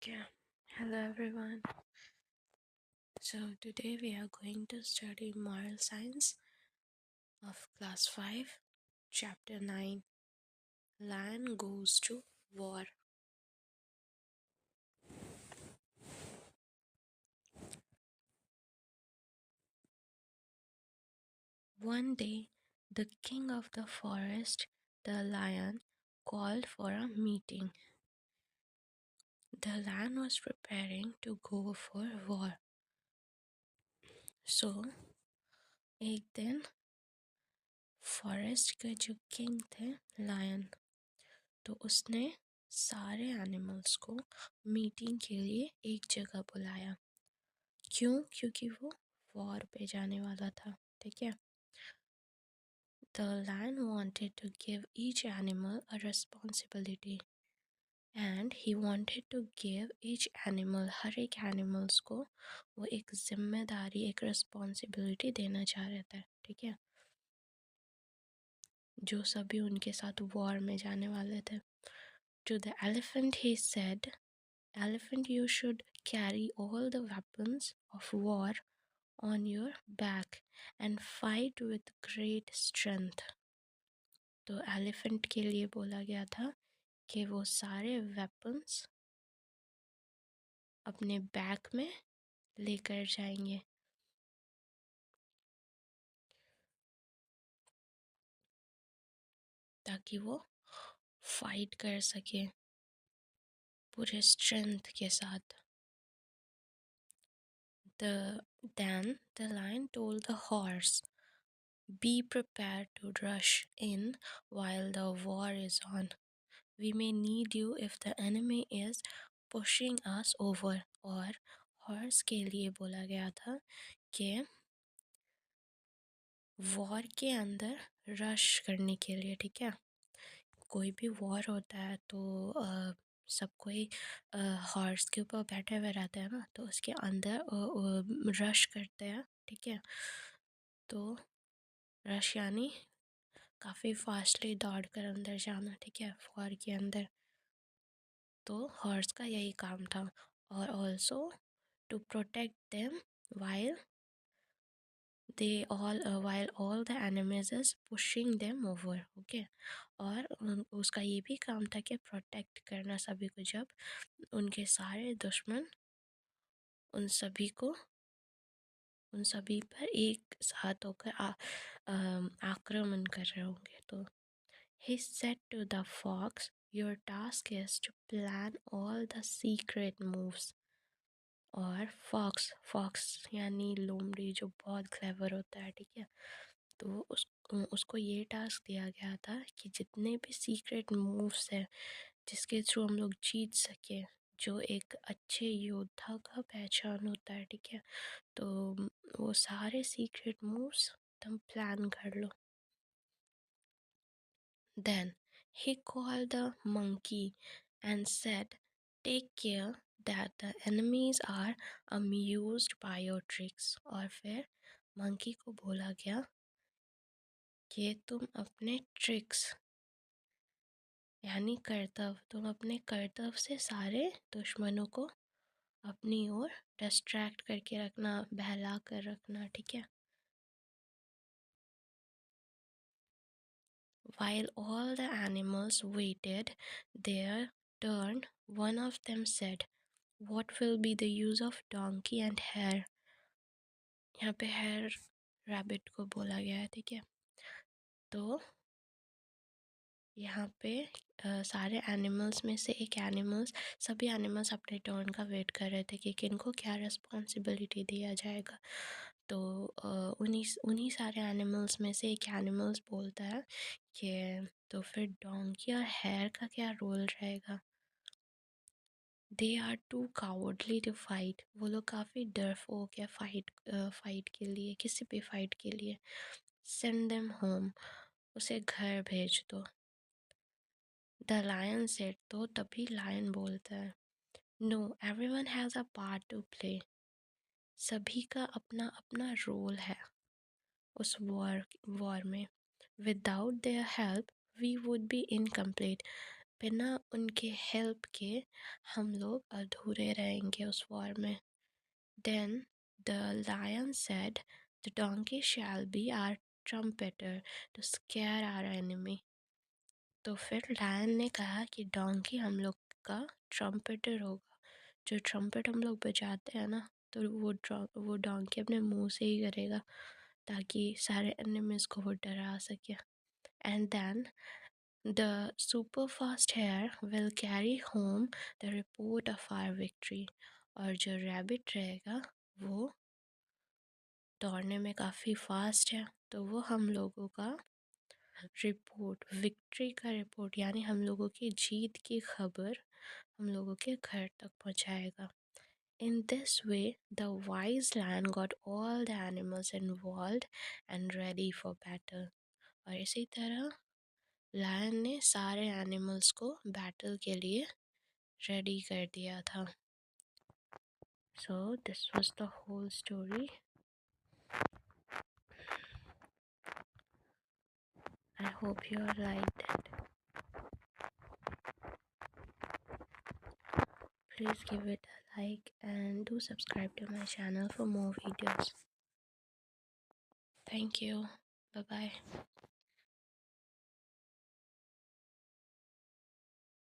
Yeah, hello everyone. So today we are going to study moral science of class 5, chapter 9. Lion goes to war. One day, the king of the forest, the lion, called for a meeting. The lion was preparing to go for war. So, एक दिन forest के जो king थे lion, तो उसने सारे animals को meeting के लिए एक जगह बुलाया। क्यों? क्योंकि वो वॉर पे जाने वाला था। ठीक है। The lion wanted to give each animal a responsibility and he wanted to give each animal, हर एक एनिमल्स को वो एक जिम्मेदारी, एक रिस्पॉन्सिबिलिटी देना चाह रहा था। ठीक है, जो सभी उनके साथ वॉर में जाने वाले थे। To the elephant he said, Elephant, you should carry all the weapons of war on your back and fight with great strength. तो एलिफेंट के लिए बोला गया था कि वो सारे वेपन्स अपने बैक में लेकर जाएंगे ताकि वो फाइट कर सके पूरे स्ट्रेंथ के साथ। Then the lion told the horse, Be prepared to rush in while the war is on. We may need you if the enemy is pushing us over. और हॉर्स के लिए बोला गया था कि वॉर के अंदर रश करने के लिए। ठीक है, कोई भी वॉर होता है तो सब कोई हॉर्स के ऊपर बैठे हुए रहते हैं ना, तो उसके अंदर रश करते हैं। ठीक है, तो रश यानी काफ़ी फास्टली दौड़ कर अंदर जाना। ठीक है, वॉर के अंदर। तो हॉर्स का यही काम था। और also to protect them while while all the enemies is pushing them over. Okay, और उसका ये भी काम था कि प्रोटेक्ट करना सभी को, जब उनके सारे दुश्मन उन सभी पर एक साथ होकर आक्रमण कर रहे होंगे। तो he said to the fox, Your task is to plan all the secret moves. और फॉक्स यानी लोमड़ी, जो बहुत क्लेवर होता है। ठीक है, तो उसको ये टास्क दिया गया था कि जितने भी सीक्रेट मूव्स हैं जिसके थ्रू हम लोग जीत सके, जो एक अच्छे योद्धा का पहचान होता है। ठीक है, तो वो सारे सीक्रेट मूव्स तुम प्लान कर लो। Then he called the monkey and said, Take care that the enemies are amused by your tricks. और फिर मंकी को बोला गया कि तुम अपने ट्रिक्स यानी करतब, तुम अपने करतब से सारे दुश्मनों को अपनी ओर डिस्ट्रैक्ट करके रखना, बहला कर रखना। ठीक है। While all the animals waited their turn, one of them said, What will be the use of donkey and hare? यहाँ पे hare rabbit को बोला गया है। ठीक है, तो यहाँ पे सारे एनिमल्स में से सभी एनिमल्स अपने टर्न का वेट कर रहे थे कि किनको क्या रिस्पॉन्सिबिलिटी दिया जाएगा। तो उन्हीं सारे एनिमल्स में से एक एनिमल्स बोलता है कि तो फिर डोंकी और हेयर का क्या रोल रहेगा। They are too cowardly to fight, वो लोग काफ़ी डरपोक है फाइट के लिए, किसी भी फाइट के लिए। सेंड देम होम, उसे घर भेज दो। द लायन सेड, तो तभी लायन बोलता है, no everyone has a part to play, सभी का अपना अपना रोल है उस वॉर में। Without their help we would be incomplete, बिना उनके हेल्प के हम लोग अधूरे रहेंगे उस वॉर में। Then the lion said the donkey shall be our trumpeter to scare our enemy. तो फिर लायन ने कहा कि डोंकी हम लोग का ट्रम्पेटर होगा। जो ट्रम्पेट हम लोग बजाते हैं ना, तो वो डोंकी अपने मुंह से ही करेगा ताकि सारे एनिमीज को वो डरा सके। And then the super fast hare will carry home the report of our victory. और जो रैबिट रहेगा वो दौड़ने में काफ़ी फास्ट है, तो वो हम लोगों का रिपोर्ट, विक्ट्री का रिपोर्ट यानी हम लोगों की जीत की खबर हम लोगों के घर तक पहुंचाएगा। In this way, the wise lion got all the animals involved and ready for battle. और इसी तरह लायन ने सारे एनिमल्स को बैटल के लिए रेडी कर दिया था। So this was the whole story. I hope you all liked it. Please give it a like and do subscribe to my channel for more videos. Thank you. Bye bye.